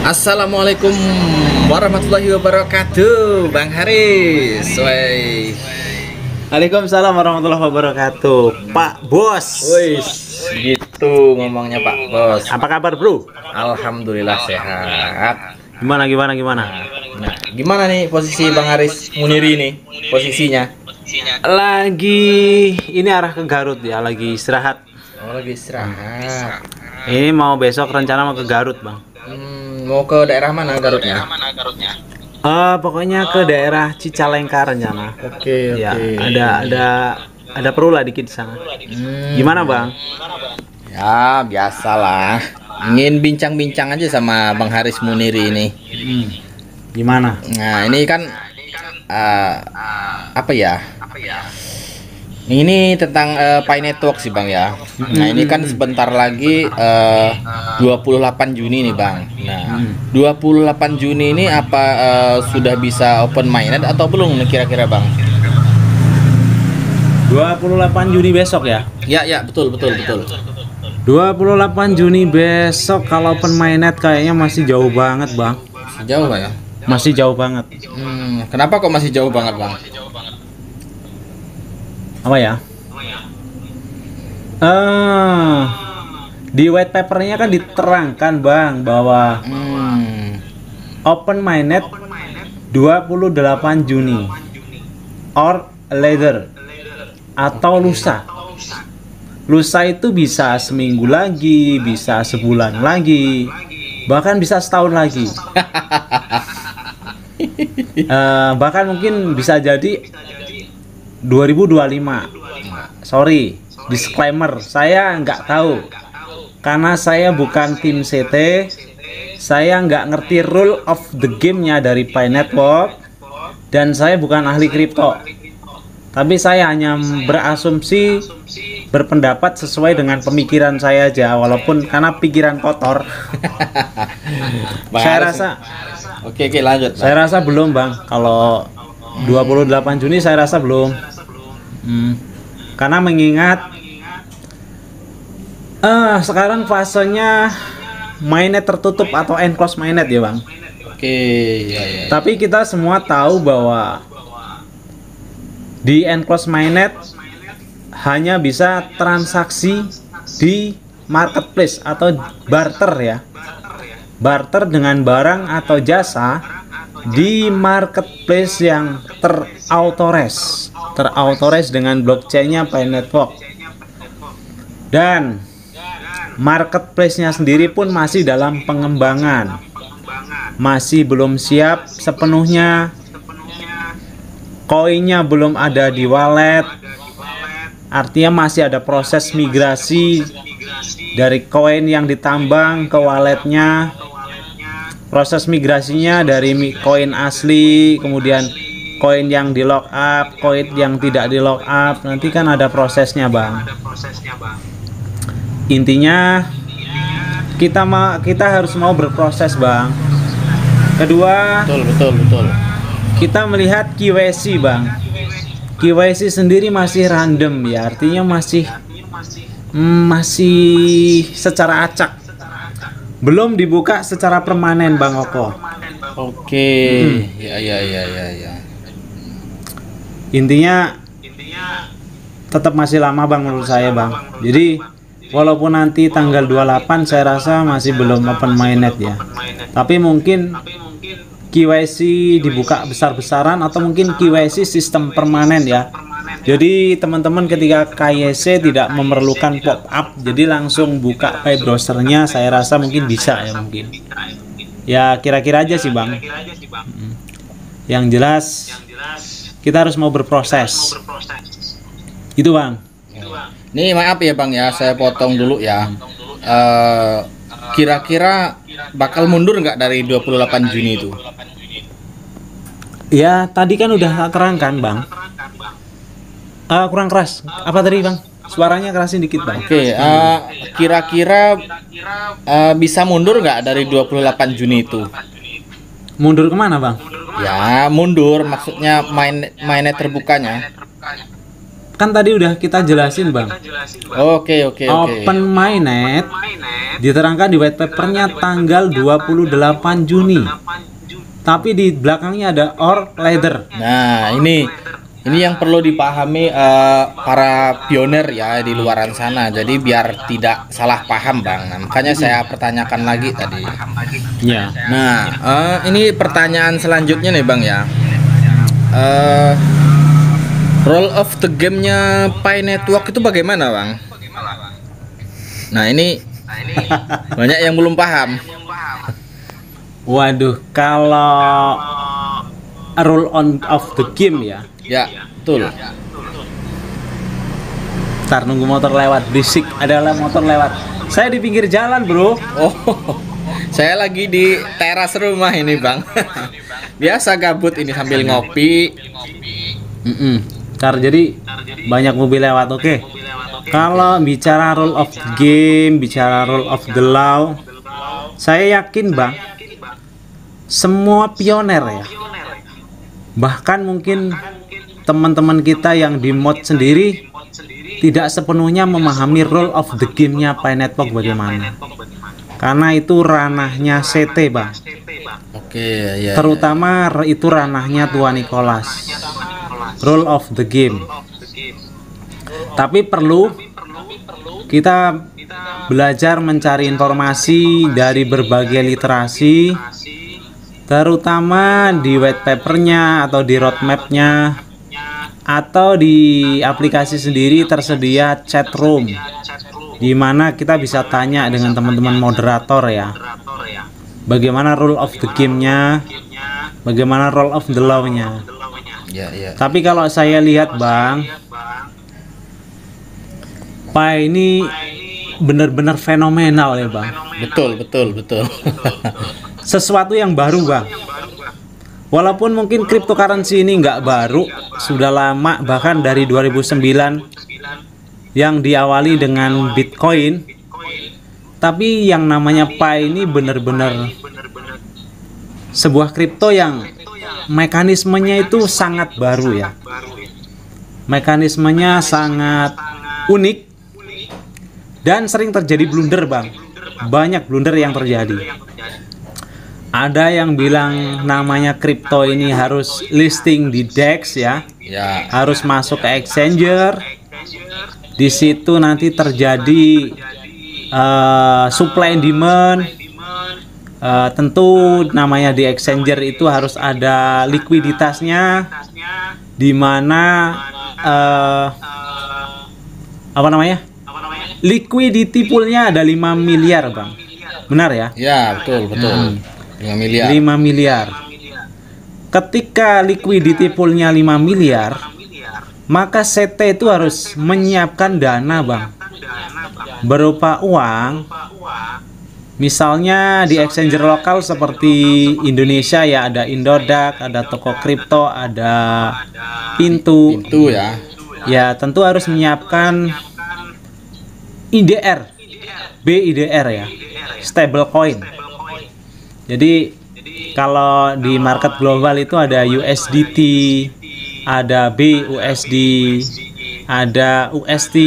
Assalamualaikum warahmatullahi wabarakatuh, Bang Haris. Woi. Waalaikumsalam warahmatullahi wabarakatuh, Pak Bos. Woi, gitu ngomongnya Pak Bos. Apa kabar, Bro? Alhamdulillah sehat. Gimana? Nah, gimana nih posisi Bang Haris Muniri nih? Posisinya? Lagi ini arah ke Garut ya, lagi istirahat. Oh, lagi istirahat. Ini mau besok rencana mau ke Garut, Bang. Mau ke daerah mana Garutnya? Pokoknya ke daerah Cicalengka rencana. Oke. Ya, ada perlu lah dikit di sana. Gimana, Bang? Ya, biasalah. Ingin bincang-bincang aja sama Bang Haris Muniri ini. Gimana? Nah, ini kan apa ya? Ini tentang Pi Network sih Bang ya. Nah, ini kan sebentar lagi 28 Juni nih Bang. Nah, 28 Juni ini apa sudah bisa open mainnet atau belum nih kira-kira Bang? 28 Juni besok ya? Ya, betul. 28 Juni besok kalau open mainnet kayaknya masih jauh banget, Bang. Jauh Bang ya? Masih jauh banget. Kenapa kok masih jauh banget Bang? Apa ya? Di white papernya kan diterangkan Bang bahwa open mainnet 28 Juni or later atau lusa. Lusa itu bisa seminggu lagi, bisa sebulan lagi, bahkan bisa setahun lagi. Bahkan mungkin bisa jadi 2025. Sorry, disclaimer, saya nggak tahu karena saya bukan tim CT, saya nggak ngerti rule of the game-nya dari Pi Network, dan saya bukan ahli kripto. Tapi saya hanya berasumsi, berpendapat sesuai dengan pemikiran saya aja, walaupun karena pikiran kotor. Saya rasa Oke, lanjut Bang. Saya rasa belum Bang. Kalau 28 Juni saya rasa belum. Karena mengingat sekarang fasenya mainnet tertutup atau enclosed mainnet ya Bang. Oke, ya. Tapi kita semua tahu bahwa di enclosed mainnet hanya bisa transaksi di marketplace atau barter ya. Barter dengan barang atau jasa di marketplace yang terautorized dengan blockchain-nya Pi Network. Dan marketplace-nya sendiri pun masih dalam pengembangan. Masih belum siap sepenuhnya. Koinnya belum ada di wallet. Artinya masih ada proses migrasi dari koin yang ditambang ke walletnya. Proses migrasinya dari koin asli, kemudian koin yang di lock up, koin yang tidak di lock up, nanti kan ada prosesnya Bang. Intinya kita harus mau berproses Bang. Kedua, Betul. kita melihat KYC Bang. KYC sendiri masih random ya, artinya masih secara acak. Belum dibuka secara permanen Bang Oko. Oke. Ya. Intinya tetap masih lama Bang menurut saya Bang. Jadi walaupun nanti tanggal 28 saya rasa masih belum open mainnet ya. Tapi mungkin KYC dibuka besar-besaran atau mungkin KYC sistem permanen ya. Jadi teman-teman ketika KYC tidak memerlukan pop up, jadi langsung buka Pi browsernya, saya rasa mungkin bisa ya mungkin. Ya kira-kira aja sih Bang. Yang jelas kita harus mau berproses. Itu Bang. Nih maaf ya Bang ya, saya potong dulu ya. Kira-kira bakal mundur nggak dari 28 Juni itu? Ya tadi kan udah terangkan Bang. Kurang keras. Apa tadi Bang? Suaranya kerasin dikit Bang. Oke, kira-kira bisa mundur nggak dari 28 Juni itu? Mundur kemana Bang? Ya mundur, maksudnya mainnet terbukanya. Kan tadi udah kita jelasin Bang. Oke. Open mainnet diterangkan di white papernya tanggal 28 Juni. Tapi di belakangnya ada or later. Nah, ini yang perlu dipahami para pioner ya di luaran sana. Jadi biar tidak salah paham, Bang. Nah, makanya saya pertanyakan lagi tadi. Ya. Nah, ini pertanyaan selanjutnya nih, Bang ya. Role of the game-nya Pi Network itu bagaimana, Bang? Nah, ini banyak yang belum paham. Waduh, kalau rule of the game ya. Ya, betul. Ntar nunggu motor lewat, berisik, adalah motor lewat. Saya di pinggir jalan, bro. Oh, saya lagi di teras rumah ini, Bang. Biasa gabut ini sambil ngopi. Ntar jadi banyak mobil lewat, oke. Kalau bicara rule of the game, bicara rule of the law, saya yakin, Bang, semua pioner ya. Bahkan mungkin teman-teman kita yang di mod sendiri tidak sepenuhnya memahami rule of the game-nya Pi Network bagaimana. Karena itu ranahnya CT, Bang. Oke, ya. Terutama itu ranahnya Tuan Nicholas. Rule of the game. Tapi perlu kita belajar mencari informasi dari berbagai literasi, terutama di white papernya atau di roadmapnya, atau di aplikasi sendiri tersedia chat room, di mana kita bisa tanya dengan teman-teman moderator ya, bagaimana rule of the game-nya, bagaimana rule of the law-nya. Ya. Tapi kalau saya lihat, Bang, Pi ini benar-benar fenomenal ya, Bang. Betul. Sesuatu yang baru, Bang. Walaupun mungkin cryptocurrency ini nggak baru, sudah lama, bahkan dari 2009 yang diawali dengan Bitcoin. Tapi yang namanya Pi ini benar-benar sebuah kripto yang mekanismenya itu sangat baru ya. Mekanismenya sangat unik dan sering terjadi blunder, Bang. Banyak blunder yang terjadi. Ada yang bilang namanya kripto ini harus listing di DEX ya. Harus masuk ke exchanger. Di situ nanti terjadi supply and demand. Tentu namanya di exchanger itu harus ada likuiditasnya, di mana liquidity poolnya ada 5 miliar, Bang. Benar ya? Ya, betul. 5 miliar. 5 miliar. Ketika liquidity poolnya 5 miliar, maka CT itu harus menyiapkan dana, Bang, berupa uang. Misalnya di exchanger lokal seperti Indonesia ya, ada Indodax, ada Toko Kripto, ada Pintu ya. Ya, tentu harus menyiapkan IDR, BIDR ya, stable coin. Jadi kalau di market global itu ada USDT, ada BUSD, ada UST.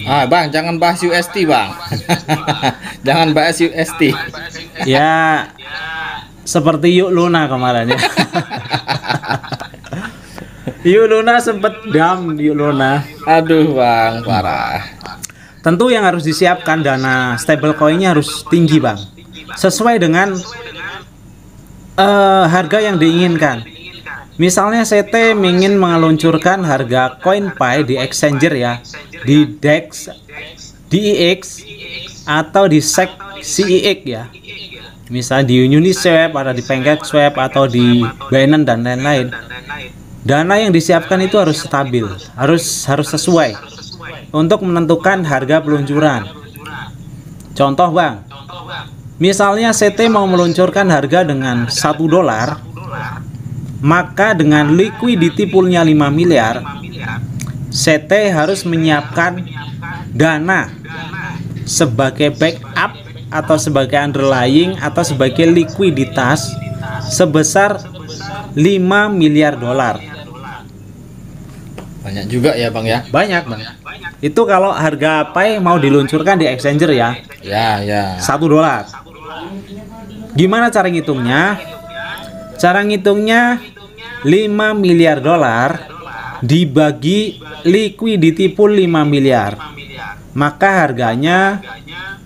Bang, jangan bahas UST, Bang. Jangan bahas UST. Ya, seperti Yuk Luna kemarin ya. Yuk Luna sempet dam, Yuk Luna. Aduh, Bang, parah. Tentu yang harus disiapkan dana stablecoin-nya harus tinggi, Bang, sesuai dengan harga yang diinginkan. Misalnya CT ingin meluncurkan harga koin Pi di exchanger ya, di DEX, DEX, atau di SEC CEX ya. Misal di Uniswap, ada di PancakeSwap, atau di Binance dan lain-lain. Dana yang disiapkan itu harus stabil, harus sesuai untuk menentukan harga peluncuran. Contoh, Bang, misalnya CT mau meluncurkan harga dengan $1, maka dengan liquidity poolnya 5 miliar, CT harus menyiapkan dana sebagai backup atau sebagai underlying atau sebagai likuiditas sebesar $5 miliar. Banyak juga ya, Bang ya? Banyak, Bang. Itu kalau harga Pi mau diluncurkan di exchanger ya. Ya. $1. Gimana cara ngitungnya? Cara ngitungnya 5 miliar dolar dibagi liquidity pool 5 miliar. Maka harganya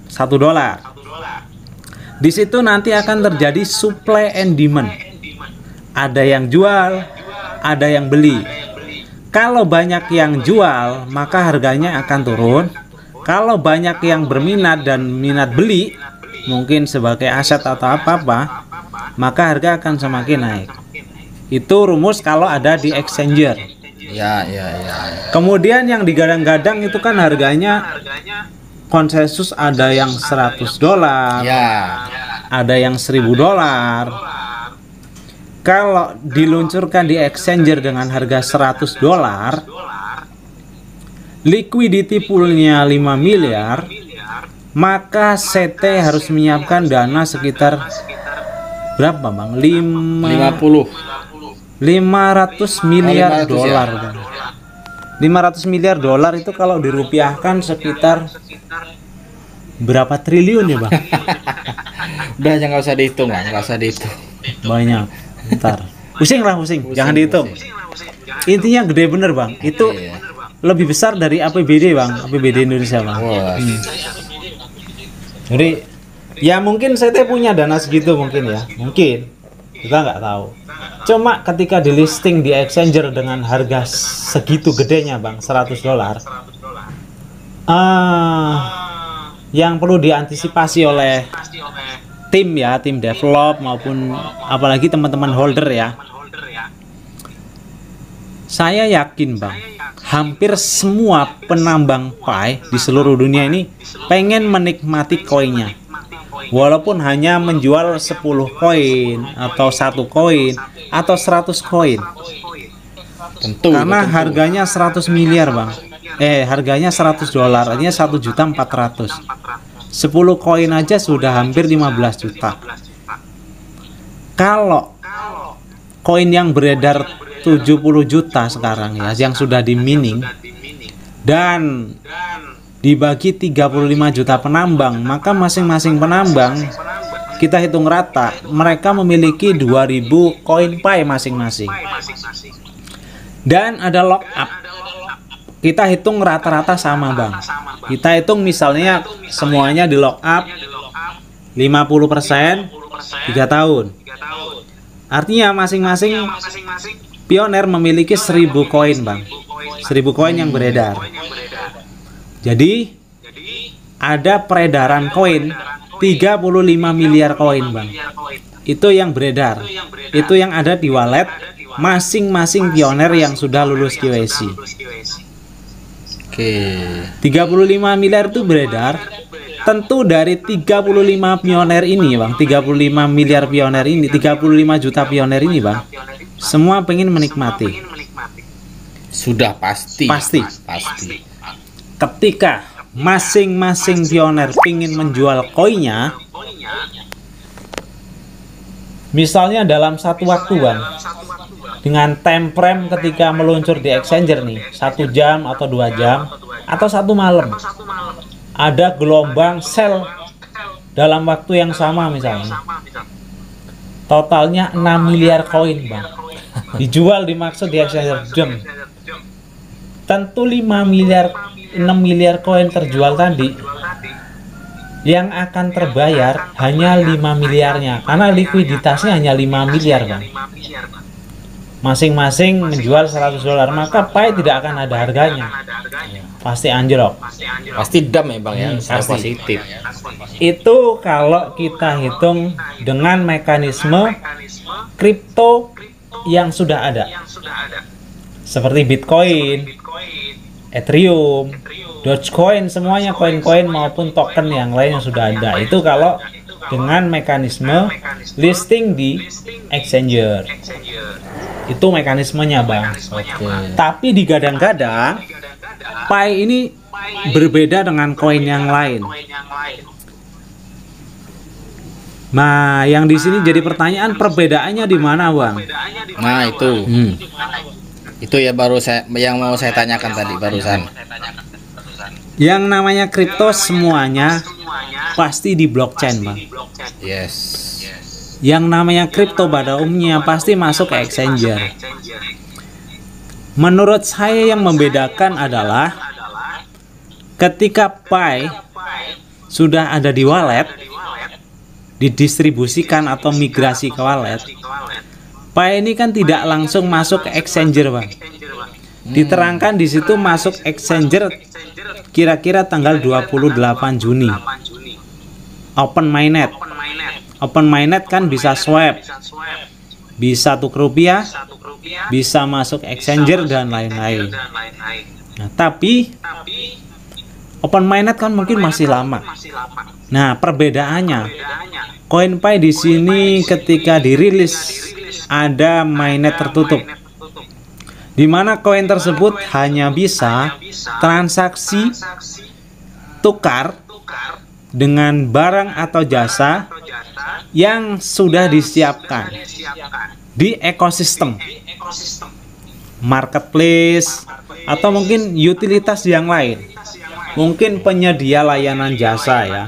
$1. Di situ nanti akan terjadi supply and demand. Ada yang jual, ada yang beli. Kalau banyak yang jual, maka harganya akan turun. Kalau banyak yang berminat dan minat beli, mungkin sebagai aset atau apa-apa, maka harga akan semakin naik. Itu rumus kalau ada di exchanger. Ya. Kemudian yang digadang-gadang itu kan harganya konsensus, ada yang $100, Ya. ada yang $1000. Kalau diluncurkan di exchanger dengan harga $100, liquidity poolnya 5 miliar, maka CT harus menyiapkan dana sekitar berapa Bang? 50. 500 miliar 500 dolar ya? Bang. 500 miliar dolar itu kalau dirupiahkan sekitar berapa triliun ya Bang? Udah aja nggak usah dihitung lah, nggak usah dihitung. Banyak. Ntar pusing, jangan dihitung. Intinya gede bener Bang. Itu Iya. lebih besar dari APBD Bang, APBD Indonesia Bang. Wah. Jadi ya mungkin CT punya dana segitu mungkin ya, mungkin kita nggak tahu. Cuma ketika di listing di exchanger dengan harga segitu gedenya Bang, $100, yang perlu diantisipasi oleh tim ya, tim develop maupun apalagi teman-teman holder ya. Saya yakin Bang, hampir semua penambang Pi di seluruh dunia ini pengen menikmati koinnya. Walaupun hanya menjual 10 koin atau 1 koin atau 100 koin. Tentu. Karena tentu. harganya 100 miliar Bang. Harganya $100, artinya 1.400.000. 10 koin aja sudah hampir 15 juta. Kalau koin yang beredar 70 juta sekarang ya, yang sudah di mining dan dibagi 35 juta penambang, maka masing-masing penambang kita hitung rata mereka memiliki 2000 koin Pi masing-masing. Dan ada lock up. Kita hitung rata-rata sama Bang. Kita hitung misalnya semuanya di lock up 50% 3 tahun. Artinya masing-masing pioner memiliki 1000 koin Bang. 1000 koin yang beredar. Jadi ada peredaran koin 35 miliar koin Bang. Itu yang beredar. Itu yang ada di wallet masing-masing pioner yang sudah lulus KYC. Oke. 35 miliar itu beredar. Tentu dari 35 pioner ini Bang, 35 miliar pioner ini, 35 juta pioner ini Bang, semua pengen menikmati. Sudah pasti. Pasti. Ketika masing-masing pioner ingin menjual koinnya, misalnya dalam satu waktu Bang, dengan time frame ketika meluncur di exchanger nih 1 jam atau 2 jam atau 1 malam, ada gelombang sell dalam waktu yang sama misalnya, totalnya 6 miliar koin Bang dijual, dimaksud di exchanger jam. Tentu 6 miliar koin terjual tadi, yang akan terbayar hanya 5 miliarnya karena likuiditasnya hanya 5 miliar Bang. Masing-masing menjual $100, maka Pi tidak akan ada harganya, pasti anjlok, Pasti dam ya Bang ya, pasti. positif. Itu kalau kita hitung dengan mekanisme kripto yang sudah ada, seperti Bitcoin, Ethereum, Dogecoin, semuanya koin-koin maupun token yang lain yang sudah ada. Itu kalau dengan mekanisme listing di exchanger. Itu mekanismenya Bang. Tapi digadang-gadang Pi ini berbeda dengan koin yang lain. Nah, yang di sini jadi pertanyaan, perbedaannya di mana Bang? Nah itu ya baru yang mau saya tanyakan tadi barusan. Yang namanya kripto semuanya pasti di blockchain, Bang. Yes. Yang namanya kripto pada umumnya pasti masuk ke exchanger. Menurut saya yang membedakan adalah ketika Pi sudah ada di wallet, didistribusikan atau migrasi ke wallet, Pi ini kan tidak langsung masuk ke exchanger, Bang. Diterangkan di situ masuk exchanger kira-kira tanggal 28 Juni. Open mainnet. Open mainnet kan bisa swap, bisa tukar rupiah, bisa masuk exchanger dan lain-lain. Nah, tapi open mainnet kan mungkin masih lama. Nah, perbedaannya, CoinPi di sini ketika dirilis ada mainnet tertutup, di mana koin tersebut hanya bisa transaksi tukar dengan barang atau jasa yang sudah disiapkan di ekosistem marketplace atau mungkin utilitas yang lain, mungkin penyedia layanan jasa ya,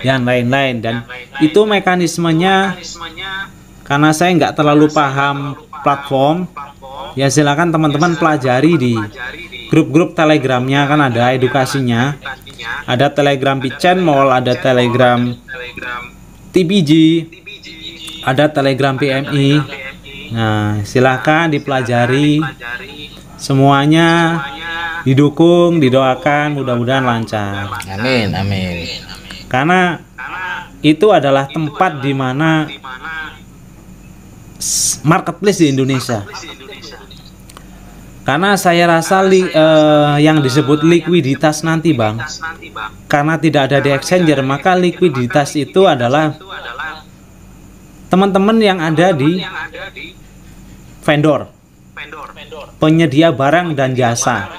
dan lain-lain. Dan itu mekanismenya, karena saya nggak terlalu paham platform, ya silakan teman-teman pelajari di grup-grup telegramnya, kan ada edukasinya. Ada telegram Pichen Mall, ada telegram TPG, ada telegram PMI. Nah, silakan dipelajari. Semuanya didukung, didoakan, mudah-mudahan lancar. Amin, amin. Karena itu adalah tempat di mana marketplace di Indonesia. Karena saya rasa yang disebut likuiditas nanti, Bang, karena tidak ada di exchanger, maka likuiditas itu adalah teman-teman yang ada di vendor, penyedia barang dan jasa.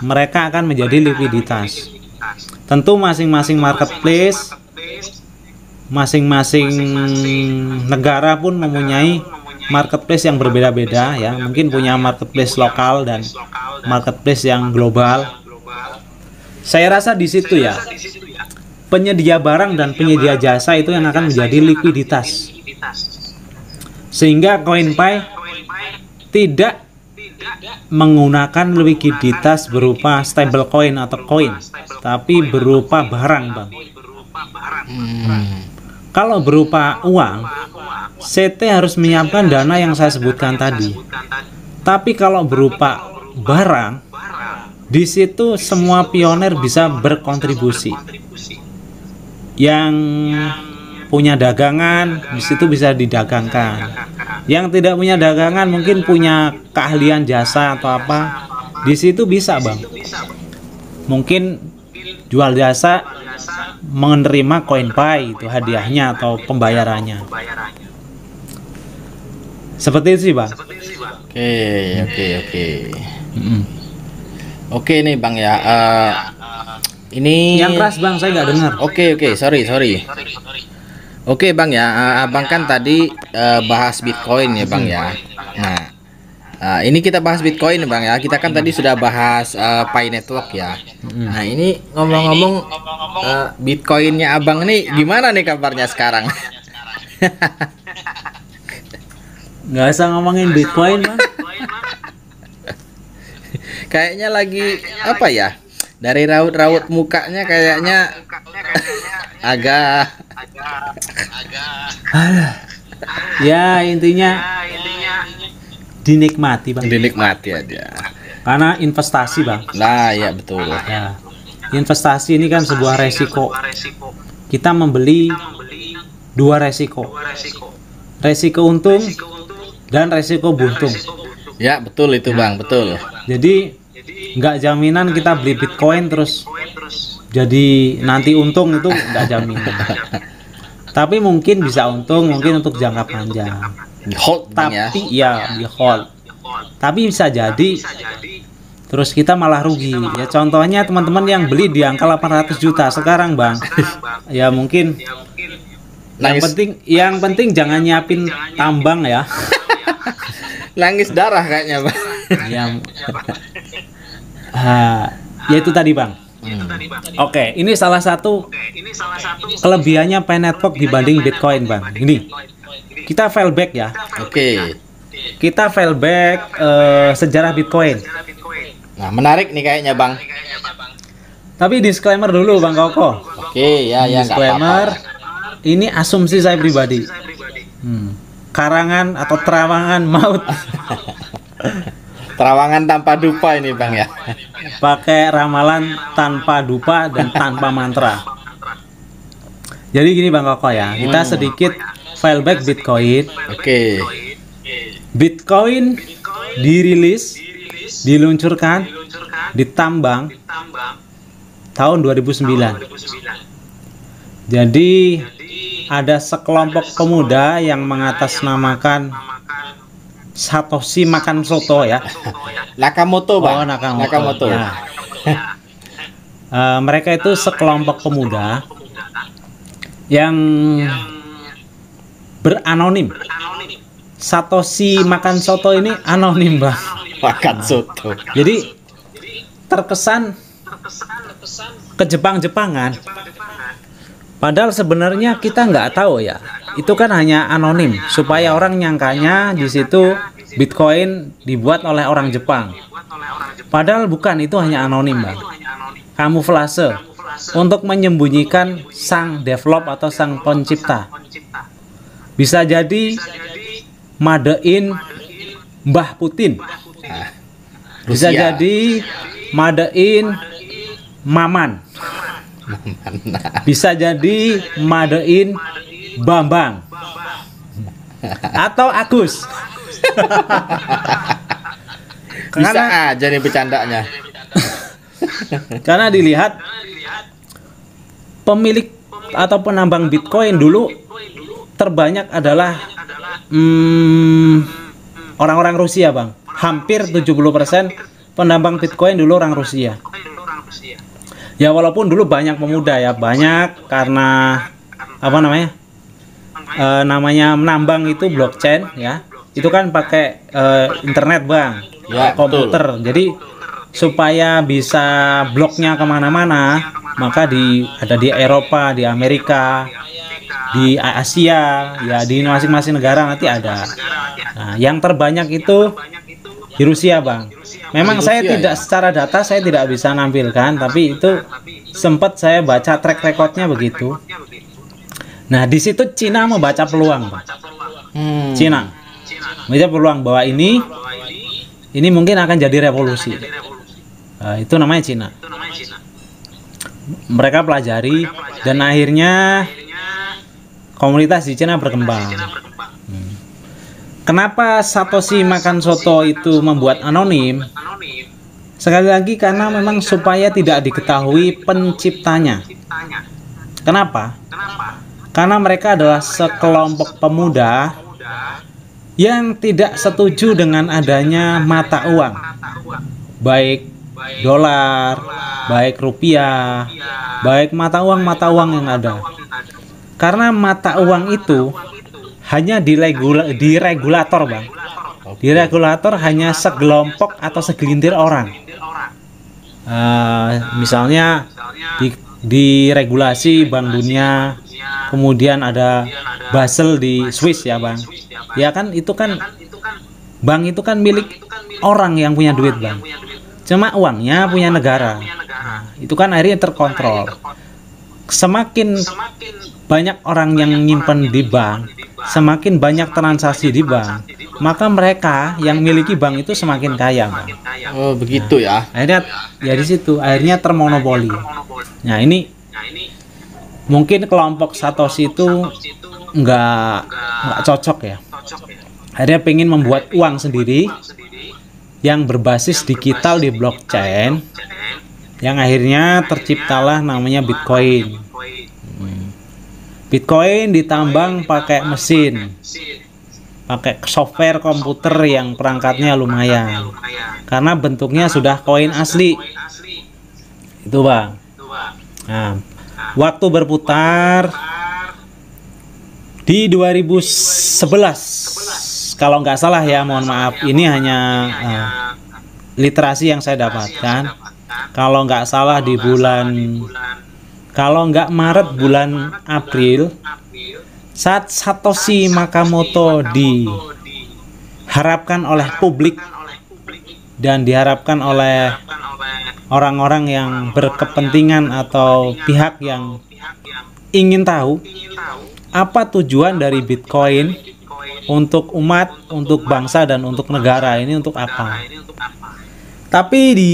Mereka akan menjadi likuiditas. Tentu masing-masing marketplace, masing-masing negara pun mempunyai marketplace yang berbeda-beda ya. Mungkin punya marketplace lokal dan marketplace yang global. Saya rasa di situ ya, penyedia barang dan penyedia jasa itu yang akan menjadi likuiditas. Sehingga CoinPi tidak menggunakan likuiditas berupa stablecoin atau koin, tapi berupa barang, Bang. Kalau berupa uang, CT harus menyiapkan dana yang saya sebutkan tadi. Tapi kalau berupa barang, di situ semua pionir bisa berkontribusi. Yang punya dagangan, di situ bisa didagangkan. Yang tidak punya dagangan, mungkin punya keahlian jasa atau apa, di situ bisa, Bang. Mungkin jual jasa, menerima CoinPi itu hadiahnya atau pembayarannya. Seperti itu sih, Bang. Oke. Oke nih, Bang ya. Ini yang keras, Bang, saya nggak dengar. Oke, sorry. Oke, Bang ya. Abang kan tadi bahas Bitcoin ya, Bang ya. Nah, ini kita bahas Bitcoin, Bang ya. Kita kan tadi sudah bahas Pi Network ya. Nah, ini ngomong-ngomong Bitcoinnya Abang nih gimana nih kabarnya sekarang? Nggak usah ngomongin Bitcoin, Bang. Kayaknya lagi apa ya? Dari raut-raut mukanya kayaknya agak ya intinya dinikmati, Bang. Dinikmati aja. Karena investasi, Bang. Nah, ya betul. Ya. Investasi ini kan sebuah resiko. Kita membeli dua resiko. Resiko untung dan resiko buntung. Ya, betul itu, Bang, betul. Jadi nggak jaminan kita beli Bitcoin terus jadi nanti untung, itu nggak jaminan. Tapi mungkin bisa untung, mungkin untuk jangka panjang. Hold, Bang, Tapi ya. ya di hold. Tapi bisa jadi terus kita malah rugi. Ya contohnya teman-teman yang beli di angka 800 juta sekarang, Bang. Ya mungkin yang penting jangan nyiapin tambang ya. Nangis darah kayaknya, Bang. Ya itu tadi, Bang. Oke, ini salah satu kelebihannya Pi Network dibanding Bitcoin, Bang. Ini kita file back ya. Oke. Kita file back sejarah Bitcoin. Nah, menarik nih kayaknya, Bang. Tapi disclaimer dulu, Bang Koko. Oke, ya nggak Disclaimer, apa-apa. ini asumsi saya pribadi. Karangan atau terawangan maut. Terawangan tanpa dupa ini, Bang ya. Pakai ramalan tanpa dupa dan tanpa mantra. Jadi gini Bang Koko ya, kita sedikit file back Bitcoin. Oke. Bitcoin dirilis, diluncurkan, ditambang tahun 2009. Jadi ada sekelompok pemuda yang mengatasnamakan Satoshi makan soto ya. Nakamoto, Oh, Bang. Nakamoto. Ya. Mereka itu sekelompok pemuda yang beranonim. Satoshi makan soto ini anonim, Bang. Makan soto. Jadi terkesan ke Jepang-Jepangan. Padahal sebenarnya kita nggak tahu ya. Itu kan hanya anonim supaya orang nyangkanya di situ Bitcoin dibuat oleh orang Jepang. Padahal bukan, itu hanya anonim, Bang. Kamuflase untuk menyembunyikan sang develop atau sang pencipta. Bisa jadi made in Mbah Putin. Bisa Rusia. jadi made in Maman. Bisa jadi made in Bambang atau Agus. Bisa aja nih bercandanya. Karena dilihat pemilik atau penambang Bitcoin dulu terbanyak adalah orang-orang Rusia, Bang. Hampir 70% penambang Bitcoin dulu orang Rusia. Ya walaupun dulu banyak pemuda ya, banyak karena apa namanya? Namanya menambang itu blockchain ya. Itu kan pakai internet, Bang. Ya, komputer. betul. Jadi supaya bisa bloknya kemana-mana, maka ada di Eropa, di Amerika, di Asia, ya di masing-masing negara nanti ada. Nah, yang terbanyak itu di Rusia, Bang. Memang Di saya Rusia, tidak ya? secara data saya tidak bisa nampilkan, tapi itu sempat saya baca track recordnya begitu. Nah, di situ Cina membaca peluang, Bang. Cina membaca peluang bahwa ini mungkin akan jadi revolusi. Itu namanya Cina. Mereka pelajari dan akhirnya komunitas di Cina berkembang. Kenapa Satoshi makan soto itu membuat anonim? Sekali lagi karena memang supaya tidak diketahui penciptanya. Kenapa? Karena mereka adalah sekelompok pemuda yang tidak setuju dengan adanya mata uang, baik dolar, baik rupiah, baik mata uang yang ada. Karena mata uang itu hanya di regulator, Bang. Di regulator hanya segelompok atau segelintir orang. Misalnya di regulasi Bank Dunia, kemudian ada Basel di Swiss ya, Bang. Ya kan itu kan bank itu kan milik orang yang punya duit, Bang. Cuma uangnya punya negara. Nah, itu kan akhirnya terkontrol. Semakin banyak orang yang nyimpen di bank, semakin banyak transaksi di bank, maka mereka yang miliki bank itu semakin kaya, Bang. Oh, begitu ya. Akhirnya ya di situ akhirnya termonopoli. Nah, ini mungkin kelompok Satoshi itu nggak cocok ya. Akhirnya pengen membuat uang sendiri yang berbasis digital di blockchain, yang akhirnya terciptalah namanya Bitcoin. Bitcoin ditambang pakai mesin, pakai software komputer yang perangkatnya lumayan, karena bentuknya sudah koin asli. Itu, Bang. Nah, waktu berputar di 2011, kalau nggak salah ya, mohon maaf, ini hanya literasi yang saya dapatkan. kalau nggak salah di bulan, kalau nggak Maret, bulan April, saat Satoshi Nakamoto diharapkan oleh publik dan diharapkan oleh orang-orang yang berkepentingan atau pihak yang ingin tahu apa tujuan dari Bitcoin untuk umat, untuk bangsa, dan untuk negara ini untuk apa. Tapi di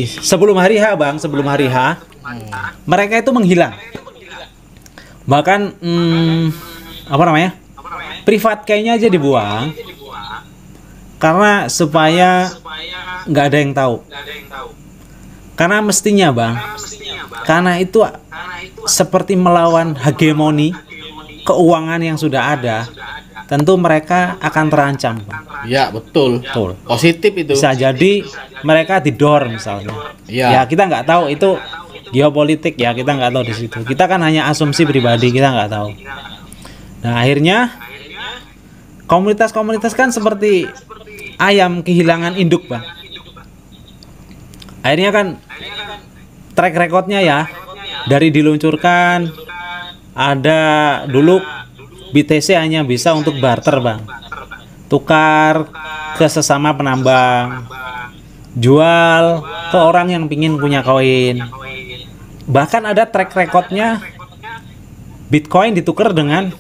sebelum hari H, Bang, sebelum hari H, mereka itu menghilang. Bahkan apa namanya? Privat kayaknya aja dibuang. Karena supaya nggak ada yang tahu. Karena mestinya, Bang, karena itu seperti melawan hegemoni keuangan yang sudah ada, tentu mereka akan terancam, Bang. Ya, betul. Betul. Positif itu. Bisa jadi mereka didor misalnya. Ya, kita nggak tahu itu geopolitik ya, kita nggak tahu di situ. Kita kan hanya asumsi pribadi, kita nggak tahu. Nah, akhirnya komunitas-komunitas kan seperti ayam kehilangan induk, Bang. Akhirnya kan track recordnya ya, dari diluncurkan ada dulu BTC hanya bisa untuk barter, Bang, tukar ke sesama penambang, jual ke orang yang pingin punya koin. Bahkan ada track recordnya Bitcoin ditukar dengan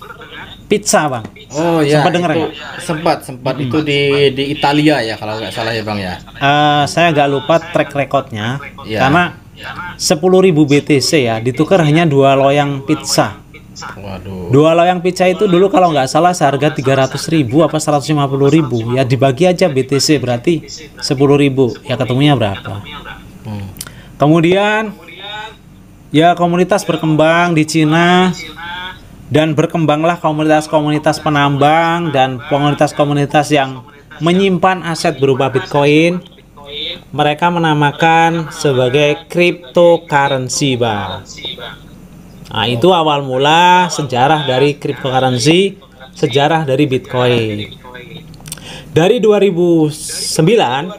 pizza, Bang. Oh ya, sempat dengar ya? Sempat itu di Italia ya kalau nggak salah ya, Bang ya. Saya agak lupa track recordnya, Ya. karena 10.000 BTC ya ditukar hanya 2 loyang pizza. Waduh. 2 loyang pizza itu dulu kalau nggak salah seharga 300.000 apa 150.000 ya, dibagi aja BTC berarti 10.000 ya, ketemunya berapa. Kemudian ya komunitas berkembang di Cina, dan berkembanglah komunitas-komunitas penambang dan komunitas-komunitas yang menyimpan aset berupa Bitcoin. Mereka menamakan sebagai cryptocurrency, Bang. Nah, itu awal mula sejarah dari cryptocurrency, sejarah dari Bitcoin. Dari 2009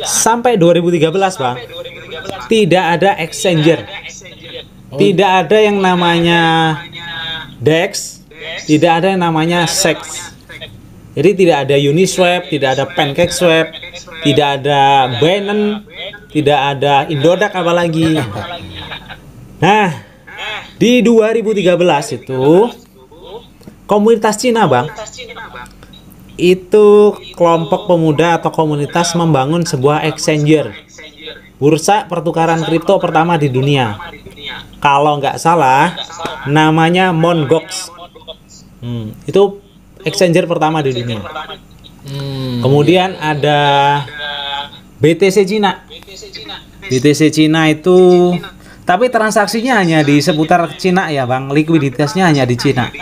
sampai 2013, Bang, tidak ada exchanger. Tidak ada yang namanya DEX, tidak ada yang namanya SEX. Jadi tidak ada Uniswap, tidak ada PancakeSwap, tidak ada Binance, tidak ada Indodax apalagi. Nah, di 2013 itu komunitas Cina, Bang, itu kelompok pemuda atau komunitas membangun sebuah exchanger, bursa pertukaran kripto pertama di dunia. Kalau nggak salah namanya Mt. Gox. Itu exchanger pertama di dunia. Kemudian ada BTC Cina. BTC Cina itu, tapi transaksinya hanya di seputar Cina ya, Bang. Likuiditasnya hanya di Cina.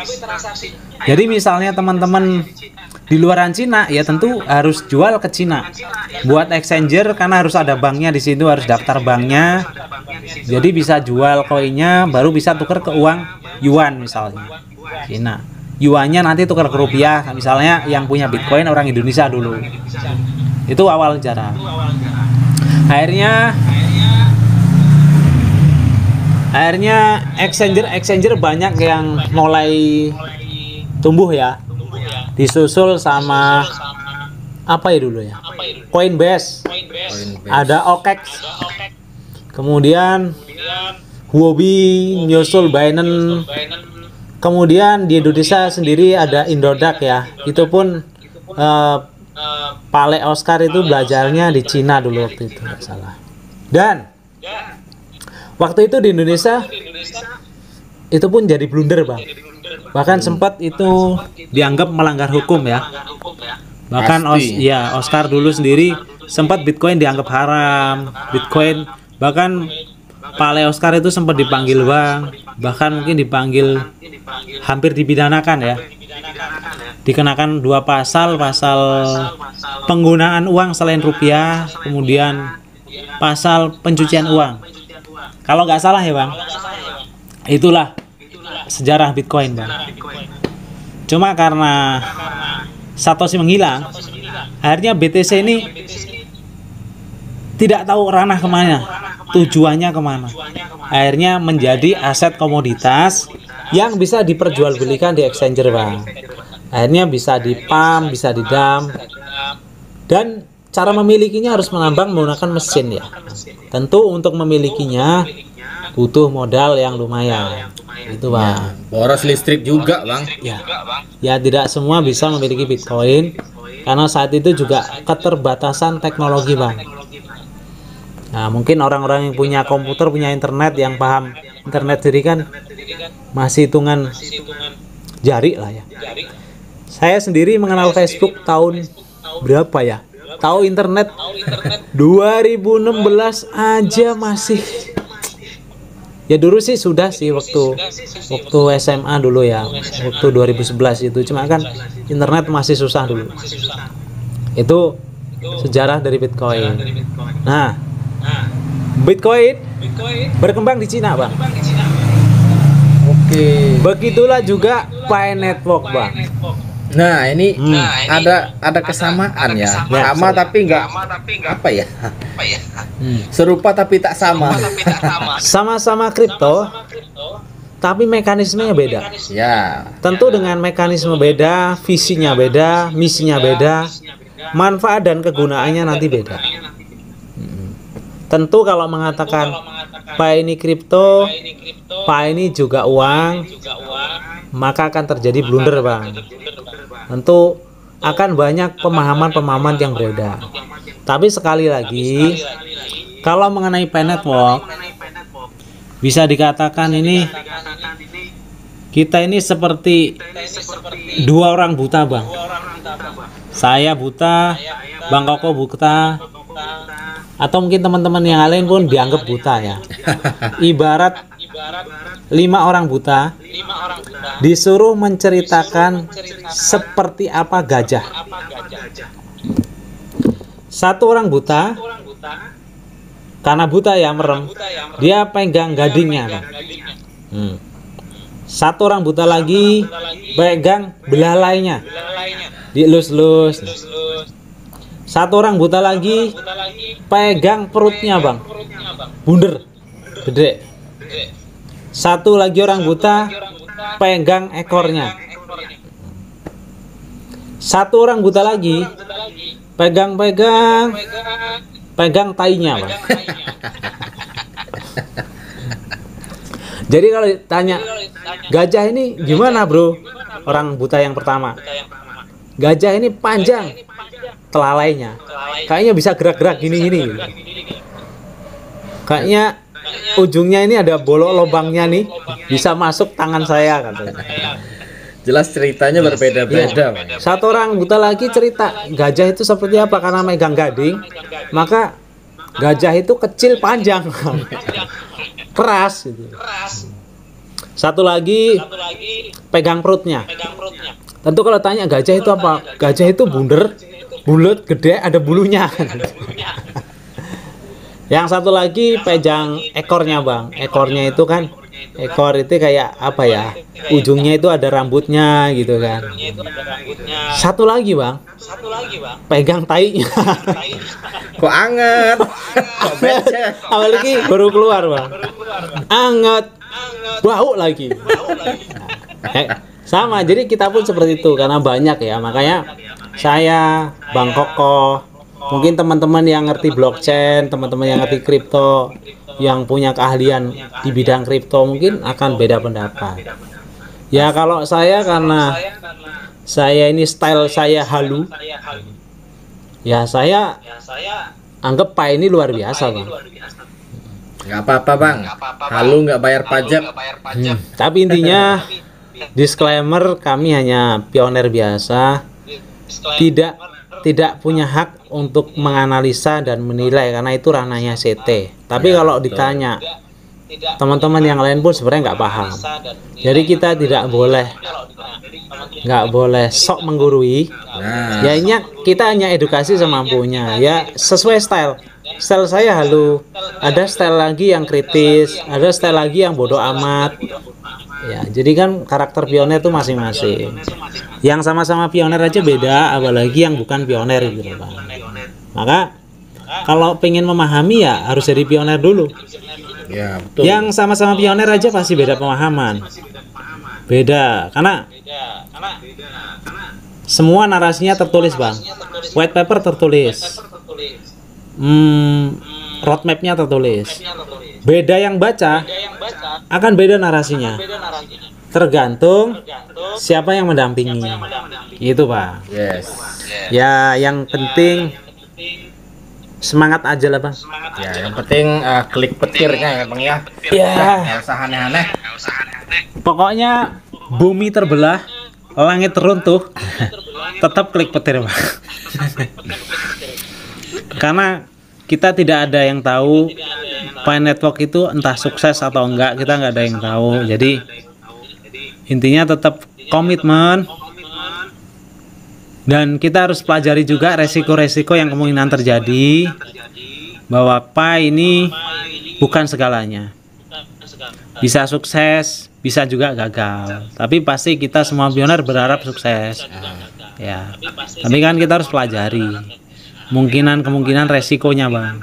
Jadi misalnya teman-teman di luaran Cina ya tentu harus jual ke Cina. Buat exchanger karena harus ada banknya di situ, harus daftar banknya. Jadi bisa jual koinnya, baru bisa tukar ke uang yuan misalnya. Cina. Yuannya nanti tukar ke rupiah. Misalnya yang punya Bitcoin orang Indonesia dulu. Itu awal sejarah. Akhirnya exchanger banyak yang mulai tumbuh ya. Disusul sama apa ya dulu ya? Coinbase. Ada OKEX. Kemudian Huobi nyusul Binance. Kemudian di Indonesia sendiri ada Indodax ya. Itu pun Pale Oscar itu belajarnya di Cina dulu waktu itu, nggak salah. Dan waktu itu di Indonesia itu pun jadi blunder, Bang. Bahkan sempat itu dianggap melanggar hukum ya. Bahkan Oscar dulu sendiri sempat Bitcoin dianggap haram. Bitcoin, bahkan Pale Oscar itu sempat dipanggil, Bang. Bahkan mungkin dipanggil, hampir dipidanakan ya. Dikenakan 2 pasal penggunaan uang selain rupiah, kemudian pasal pencucian uang. Kalau nggak salah ya, Bang. Itulah sejarah Bitcoin, Bang. Cuma karena Satoshi menghilang, akhirnya BTC ini tidak tahu ranah kemana, tujuannya kemana. Akhirnya menjadi aset komoditas yang bisa diperjualbelikan di exchanger, Bang. Akhirnya bisa di pump, bisa di dump, dan cara memilikinya harus mengambang menggunakan mesin ya. Tentu untuk memilikinya butuh modal yang lumayan. Itu, Bang. Boros listrik juga, Bang. Ya tidak semua bisa memiliki Bitcoin karena saat itu juga keterbatasan teknologi, Bang. Nah, mungkin orang-orang yang punya komputer, punya internet, yang paham internet sendiri kan masih hitungan jari lah ya. Saya sendiri mengenal Facebook tahun berapa ya? Tahu internet 2016 aja masih. Ya dulu sih sudah sih waktu SMA dulu ya. Waktu 2011 itu, cuma kan internet masih susah dulu. Itu sejarah dari Bitcoin. Nah, Bitcoin berkembang di Cina, Bang. Oke. Begitulah juga Pi Network, Bang. Nah, ini ada kesamaan ya. Sama tapi enggak apa ya? Serupa tapi tak sama. Sama-sama kripto, tapi mekanismenya beda. Ya. Tentu dengan mekanisme beda, visinya beda, misinya beda, manfaat dan kegunaannya nanti beda. Tentu kalau mengatakan Pi ini kripto, Pi ini juga uang, maka akan terjadi blunder, Bang. Tentu akan banyak pemahaman-pemahaman yang berbeda. Tapi sekali lagi, kalau mengenai Pi Network, bisa dikatakan ini kita ini seperti dua orang buta, Bang. Saya buta, Bang Koko buta, atau mungkin teman-teman yang lain pun dianggap buta ya. Ibarat 5 orang buta disuruh menceritakan seperti apa gajah. Satu orang buta, karena buta ya merem, dia pegang gadingnya, Bang. Satu orang buta lagi pegang belalainya, dielus-elus. Satu orang buta lagi pegang perutnya, Bang, bunder, gede. Satu lagi orang buta pegang ekornya. Satu orang buta lagi pegang tainya, Bang. Jadi kalau ditanya gajah ini gimana, Bro? Orang buta yang pertama, gajah ini panjang telalainya, kayaknya bisa gerak-gerak gini-gini. Kayaknya ujungnya ini ada bolok lubangnya nih, bisa masuk tangan saya, katanya. Jelas ceritanya berbeda-beda. Ya. Satu orang buta lagi cerita gajah itu seperti apa, karena megang gading, maka gajah itu kecil panjang, keras gitu. Satu lagi pegang perutnya. Tentu kalau tanya gajah itu apa, gajah itu bulat, gede, ada bulunya. Yang satu lagi pegang ekornya, Bang. Ekornya itu kan, ekor itu kayak apa ya, ujungnya itu ada rambutnya gitu kan. Satu lagi, Bang, pegang tainya. Kok anget? Kok becek? Apalagi baru keluar, Bang, anget, bau lagi. Sama, jadi kita pun seperti itu karena banyak ya. Makanya saya, Bang Koko, mungkin teman-teman yang ngerti blockchain, teman-teman yang ngerti kripto, yang punya keahlian di bidang kripto mungkin akan beda pendapat. Ya kalau saya, karena saya ini style saya halu, ya saya anggap Pi ini luar biasa, Bang. Nggak apa-apa, Bang. Halu nggak bayar pajak. Tapi intinya disclaimer, kami hanya pioner biasa, tidak punya hak untuk menganalisa dan menilai karena itu ranahnya CT. Tapi Ya, kalau ditanya teman-teman yang lain pun sebenarnya nggak paham. Jadi kita nggak boleh sok menggurui. Nah, Ya kita hanya edukasi semampunya. Ya sesuai style. Style saya halu. Ada style lagi yang kritis. Ada style lagi yang bodoh amat. Ya, jadi kan karakter pioner itu masing-masing. Yang sama-sama pioner aja beda, apalagi yang bukan pioner gitu, Bang. Maka kalau pengen memahami ya harus jadi pioner dulu. Ya, betul. Yang sama-sama pioner aja pasti beda pemahaman. Beda, karena semua narasinya tertulis, Bang. White paper tertulis. Roadmapnya tertulis. Beda yang baca akan beda narasinya. Tergantung siapa yang mendampingi. Itu, Pak. Yes. Ya, yang penting semangat aja lah, Bang. Ya, yang penting klik petirnya ya, Bang ya. Ya. Nggak usah aneh-aneh. Pokoknya bumi terbelah, langit runtuh, tetap klik petir, Bang. Karena kita tidak ada yang tahu Pi Network itu entah sukses atau enggak, kita nggak ada yang tahu. Jadi intinya tetap komitmen, dan kita harus pelajari juga resiko-resiko yang kemungkinan terjadi, bahwa Pi ini bukan segalanya. Bisa sukses, bisa juga gagal. Tapi pasti kita semua pioner berharap sukses. Ya. Tapi kan kita harus pelajari kemungkinan resikonya, Bang.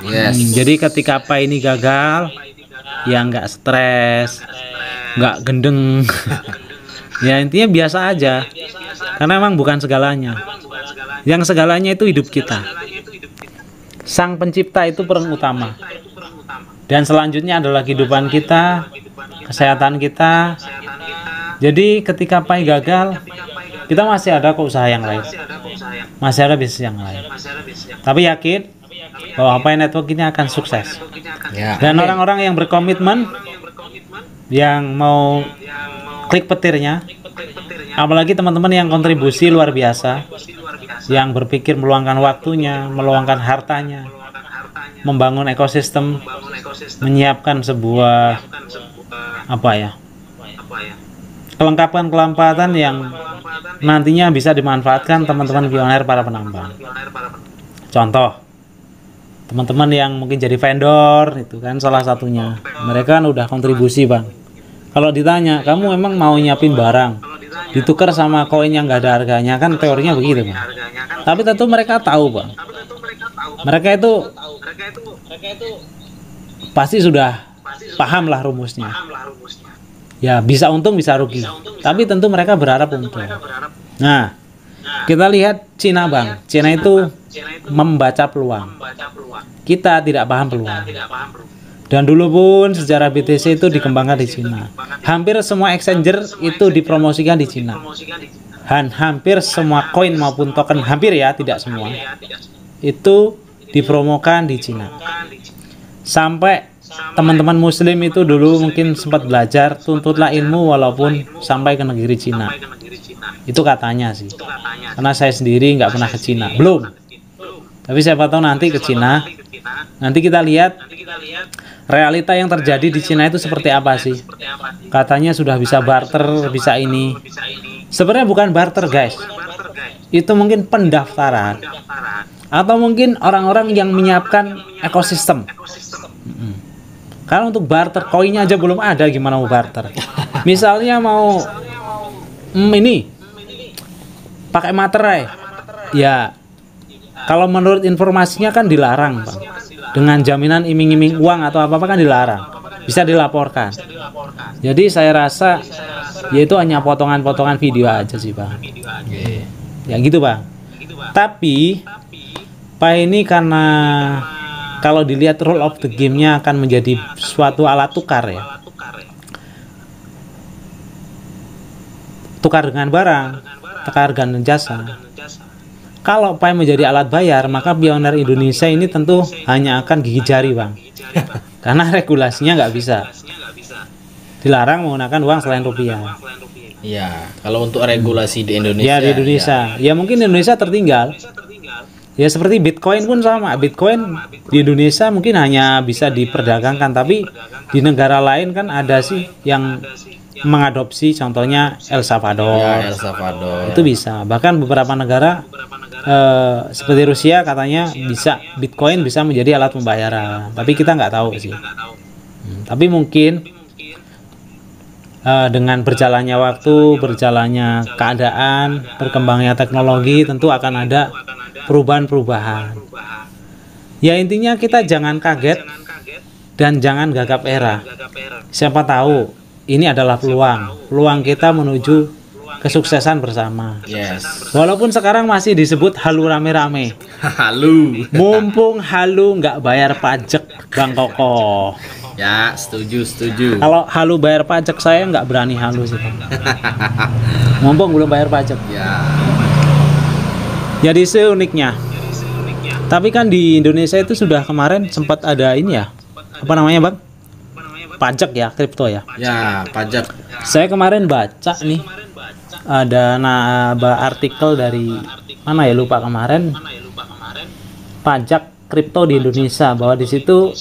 Yes. Jadi ketika Pi ini gagal, ya nggak stres, nggak gendeng. Ya intinya biasa aja. Karena emang bukan segalanya. Yang segalanya itu hidup kita. Sang pencipta itu peran utama. Dan selanjutnya adalah kehidupan kita, kesehatan kita. Jadi ketika Pi gagal, kita masih ada kok usaha yang lain. Masih ada bisnis yang lain. Tapi yakin bahwa Pi Network ini akan sukses. Ya. Dan orang-orang yang berkomitmen, yang mau klik petirnya, apalagi teman-teman yang kontribusi luar biasa, yang berpikir meluangkan waktunya, meluangkan hartanya, membangun ekosistem, menyiapkan sebuah kelengkapan yang nantinya bisa dimanfaatkan teman-teman pioner para penambang. Contoh, teman-teman yang mungkin jadi vendor, itu kan salah satunya. Mereka kan udah kontribusi, Bang. Kalau ditanya, kamu emang mau nyiapin barang ditukar sama koin yang nggak ada harganya, kan teorinya begitu, Bang. Tapi tentu mereka tahu, Bang. Mereka itu pasti sudah paham lah rumusnya. Ya bisa untung bisa rugi. Tapi tentu mereka berharap untung. Nah, kita lihat Cina, Bang. Cina itu membaca peluang. Kita tidak paham peluang. Dan dulu pun sejarah BTC itu dikembangkan di Cina. Hampir semua exchanger itu dipromosikan di Cina. Hampir semua koin maupun token, hampir ya, tidak semua, itu dipromokan di Cina. Sampai teman-teman muslim itu dulu mungkin sempat belajar, tuntutlah ilmu walaupun sampai ke negeri Cina. Itu katanya sih. Karena saya sendiri nggak pernah ke Cina, belum. Tapi siapa tahu nanti ke Cina. Nanti kita lihat realita yang terjadi di Cina itu seperti apa sih. Katanya sudah bisa barter, bisa ini. Sebenarnya bukan barter, guys. Itu mungkin pendaftaran. Atau mungkin orang-orang yang menyiapkan ekosistem. Karena untuk barter koinnya aja belum ada, gimana mau barter? Misalnya mau ini pakai materai, ya kalau menurut informasinya kan dilarang, Bang. Dengan jaminan iming-iming uang atau apa-apa kan dilarang. Bisa dilaporkan. Jadi saya rasa yaitu hanya potongan-potongan video aja sih, Bang. Ya gitu, Bang. Tapi Pi ini karena kalau dilihat rule of the game-nya akan menjadi suatu alat tukar ya. Tukar dengan barang, tukar dengan jasa. Kalau Pi menjadi alat bayar, maka pioner Indonesia ini tentu hanya akan gigi jari, Bang. Karena regulasinya nggak bisa. Dilarang menggunakan uang selain rupiah. Iya, kalau untuk regulasi di Indonesia. Ya, di Indonesia. Ya mungkin Indonesia tertinggal. Ya seperti Bitcoin pun sama. Bitcoin di Indonesia mungkin hanya bisa diperdagangkan, tapi di negara lain kan ada sih yang mengadopsi, contohnya El Salvador. Ya, El Salvador. Itu bisa. Bahkan beberapa negara seperti Rusia katanya bisa Bitcoin bisa menjadi alat pembayaran. Tapi kita nggak tahu sih. Tapi mungkin dengan berjalannya waktu, berjalannya keadaan, berkembangnya teknologi, tentu akan ada perubahan-perubahan. Ya intinya kita jangan kaget dan jangan gagap era. Siapa tahu ini adalah peluang kita menuju kesuksesan bersama. Yes. Walaupun sekarang masih disebut halu rame-rame. Halu. Mumpung halu nggak bayar pajak, Bang Koko. Ya, setuju. Kalau halu bayar pajak, saya nggak berani halu sih, Bang. Mumpung belum bayar pajak. Ya. Jadi seuniknya. Tapi kan di Indonesia itu sudah kemarin sempat ada ini ya. Apa namanya, Bang? Pajak ya, kripto ya. Ya, pajak. Saya kemarin baca nih ada artikel dari mana ya, lupa kemarin, pajak kripto di Indonesia, bahwa di situ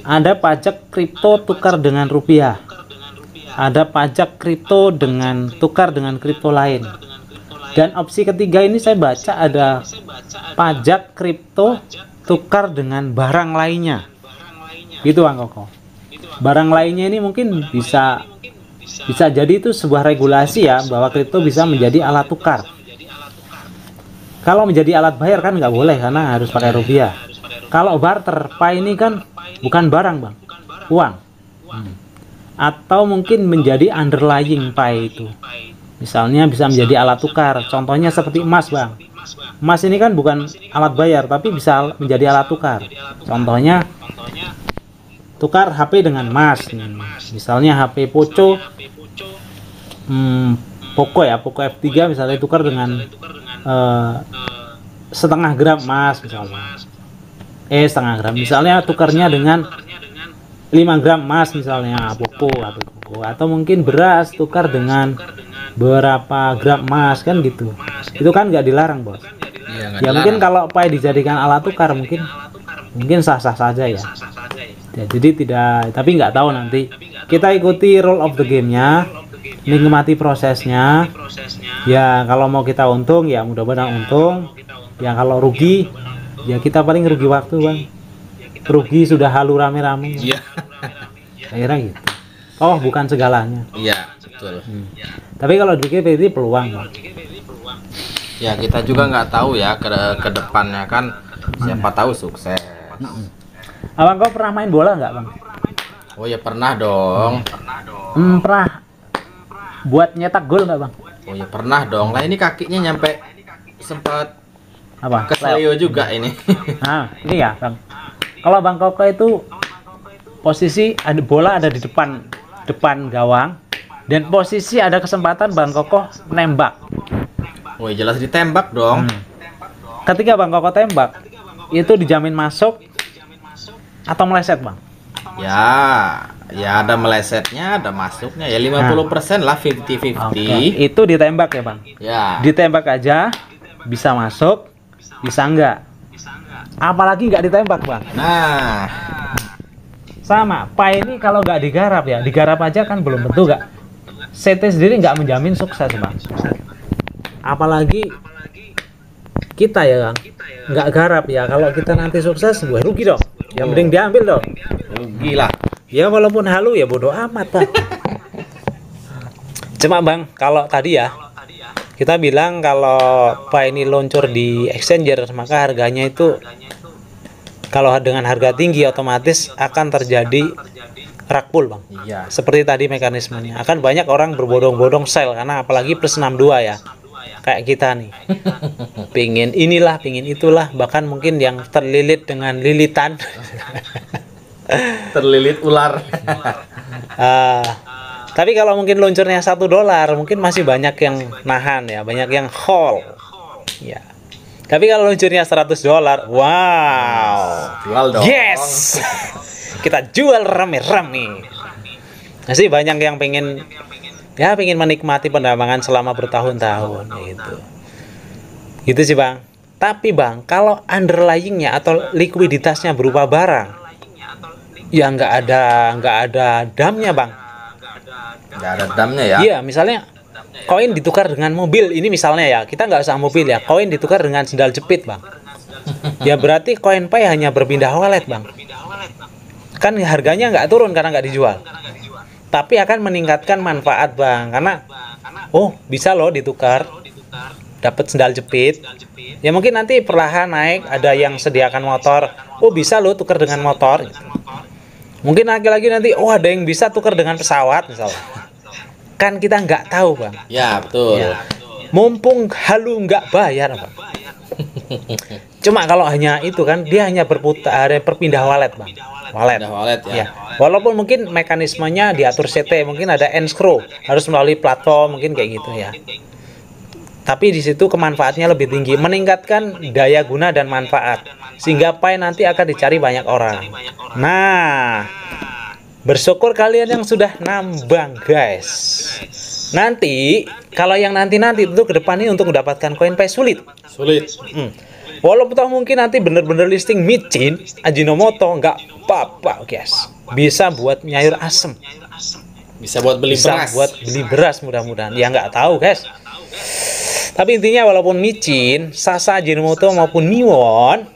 ada pajak kripto tukar dengan rupiah, ada pajak kripto dengan tukar dengan kripto lain, dan opsi ketiga ini saya baca ada pajak kripto tukar dengan barang lainnya. Gitu, Bang Koko. Barang lainnya ini mungkin bisa jadi itu sebuah regulasi ya, bahwa kripto bisa menjadi alat tukar. Kalau menjadi alat bayar kan nggak boleh karena harus pakai rupiah. Kalau barter, Pi ini kan bukan barang, Bang, uang. Atau mungkin menjadi underlying Pi itu. Misalnya bisa menjadi alat tukar. Contohnya seperti emas, Bang. Emas ini kan bukan alat bayar, tapi bisa menjadi alat tukar. Contohnya tukar HP dengan emas. Misalnya HP Poco, Poco F3 misalnya tukar dengan setengah gram emas misalnya. Setengah gram. Misalnya tukarnya dengan 5 gram emas misalnya, Poco atau mungkin beras tukar dengan berapa gram emas kan gitu. Itu kan nggak dilarang, Bos. Ya mungkin kalau Pi dijadikan alat tukar mungkin sah-sah saja ya. Ya, jadi tidak, tapi nggak tahu nanti. Kita ikuti rule of the game-nya, nikmati prosesnya. Ya kalau mau kita untung ya mudah-mudahan untung. Ya kalau rugi ya kita paling rugi waktu, Bang. Rugi sudah halu rame-rame. Iya. Akhirnya gitu. Oh, bukan segalanya. Iya, betul. Tapi kalau di itu peluang, Bang. Ya kita juga nggak tahu ya ke depannya kan, siapa tahu sukses. Abang kau pernah main bola nggak, Bang? Oh ya pernah dong. Pernah buat nyetak gol nggak, Bang? Oh ya pernah dong. Lah ini kakinya nyampe sempat Apa? kesleo juga ini. Nah, ini ya, Bang. Kalau Bang Koko itu posisi ada bola ada di depan gawang, dan posisi ada kesempatan Bang Koko nembak. Oh ya jelas ditembak dong. Ketika Bang Koko tembak, itu dijamin masuk atau meleset, Bang? Ya ada melesetnya, ada masuknya. Ya 50% lah, 50-50. Itu ditembak ya, Bang? Ya. Ditembak aja, bisa masuk, bisa enggak. Apalagi nggak ditembak, Bang. Nah, sama. Pi ini kalau nggak digarap aja kan belum tentu nggak. CT sendiri nggak menjamin sukses, Bang. Apalagi kita ya, Bang, nggak garap ya. Kalau kita nanti sukses, gue rugi dong. Yang mending diambil dong. rugi lah. Ya walaupun halu ya bodoh amat, Bang. Cuma, Bang, kalau tadi ya kita bilang kalau Pi ini luncur di exchanger, maka harganya itu kalau dengan harga tinggi otomatis akan terjadi rug pull, Bang. Iya. Seperti tadi mekanismenya. Akan banyak orang berbondong-bondong sell karena apalagi plus 62 ya. Kayak kita nih. Pingin inilah, pingin itulah, bahkan mungkin yang terlilit dengan lilitan. Terlilit ular. Tapi kalau mungkin luncurnya $1 mungkin masih banyak yang nahan ya, banyak yang hold ya. Tapi kalau luncurnya $100, wow, Jual dong. yes. Kita jual rame-rame. Masih banyak yang pengen menikmati pendampingan selama bertahun-tahun gitu. Gitu sih, Bang. Tapi, Bang, kalau underlyingnya atau likuiditasnya berupa barang, ya nggak ada damnya, Bang. Nggak ada damnya ya. Iya, misalnya koin ditukar dengan mobil. Ini misalnya ya, kita nggak usah mobil ya. Koin ditukar dengan sendal jepit, Bang. Ya berarti koin Pi hanya berpindah wallet, Bang. Kan harganya nggak turun karena nggak dijual. Tapi akan meningkatkan manfaat, Bang. Karena, bisa loh ditukar. Dapat sendal jepit. Ya mungkin nanti perlahan naik, ada yang sediakan motor oh bisa lo tukar dengan motor gitu. Mungkin lagi-lagi nanti oh ada yang bisa tukar dengan pesawat misalnya. Kan kita nggak tahu bang. Ya betul. Ya. Mumpung halu nggak bayar bang. Cuma kalau hanya itu kan dia hanya berputar perpindah walet bang. Walet. Pindah wallet ya. Ya. Walaupun mungkin mekanismenya diatur CT, mungkin ada escrow, harus melalui platform mungkin kayak gitu ya. Tapi di situ kemanfaatnya lebih tinggi, meningkatkan daya guna dan manfaat, sehingga Pi nanti akan dicari banyak orang. Nah, bersyukur kalian yang sudah nambang guys. Nanti kalau yang nanti itu ke depannya untuk mendapatkan koin Pi sulit. Walaupun toh mungkin nanti bener-bener listing micin, Ajinomoto nggak apa-apa guys. Bisa buat nyayur asem. Bisa buat beli Bisa beras. buat beli beras mudah-mudahan. Ya nggak tahu guys. Tapi intinya walaupun micin, Sasa, Ajinomoto maupun Niwon,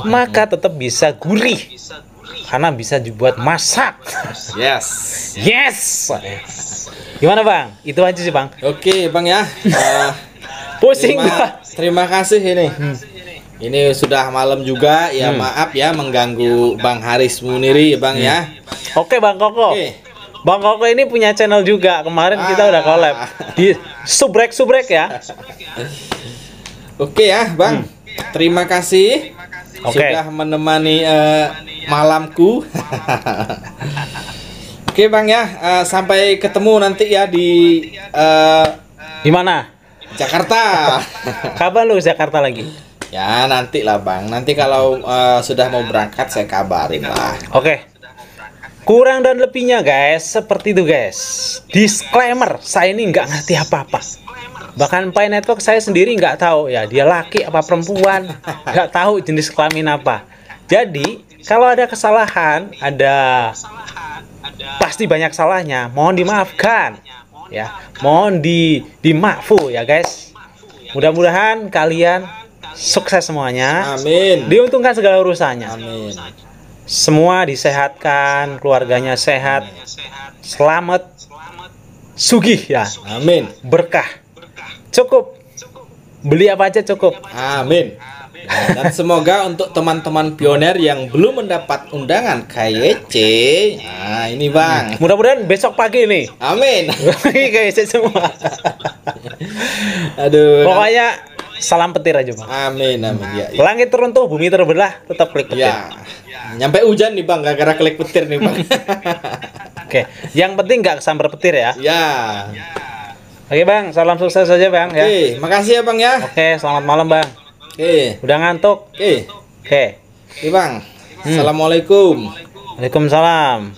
maka tetap bisa gurih. Karena bisa dibuat masak. Yes. Yes. Gimana bang? Itu aja sih bang. Oke bang ya. Pusing gua. Terima kasih ini. Ini sudah malam juga ya, maaf ya mengganggu Bang Haris Muniri bang ya. Oke bang Koko. Oke. Bang Koko ini punya channel juga. Kemarin kita udah collab di subrek ya. Oke ya bang. Terima kasih Oke. sudah menemani malamku. Oke bang ya, sampai ketemu nanti ya di Di mana? Jakarta. Kapan lu Jakarta lagi? Ya nanti lah bang. Nanti kalau sudah mau berangkat saya kabarin lah. Oke. Kurang dan lebihnya guys, seperti itu guys. Disclaimer, saya ini nggak ngerti apa-apa. Bahkan Pi Network saya sendiri nggak tahu ya dia laki apa perempuan, nggak tahu jenis kelamin apa. Jadi kalau ada kesalahan, pasti banyak salahnya. Mohon dimaafkan, ya. Mohon dimafu ya guys. Mudah-mudahan kalian sukses semuanya. Amin. Diuntungkan segala urusannya. Amin. Semua disehatkan, keluarganya sehat, selamat, sugih ya, Amin. berkah. Cukup. Beli apa aja cukup. Amin. Dan semoga untuk teman-teman pioner yang belum mendapat undangan KYC, nah ini bang. Mudah-mudahan besok pagi nih. Amin. KYC semua. Aduh. Pokoknya salam petir aja bang. Amin, amin ya. Langit teruntuh, bumi terbelah, tetap klik petir. Ya. Nyampe hujan nih bang, gara-gara klik petir nih bang. Oke, yang penting nggak kesambar petir ya. Ya. Oke bang, salam sukses saja bang ya. Oke, makasih ya bang ya. Oke, selamat malam bang. Oke. Udah ngantuk? Oke. Oke. Oke bang. Assalamualaikum. Waalaikumsalam.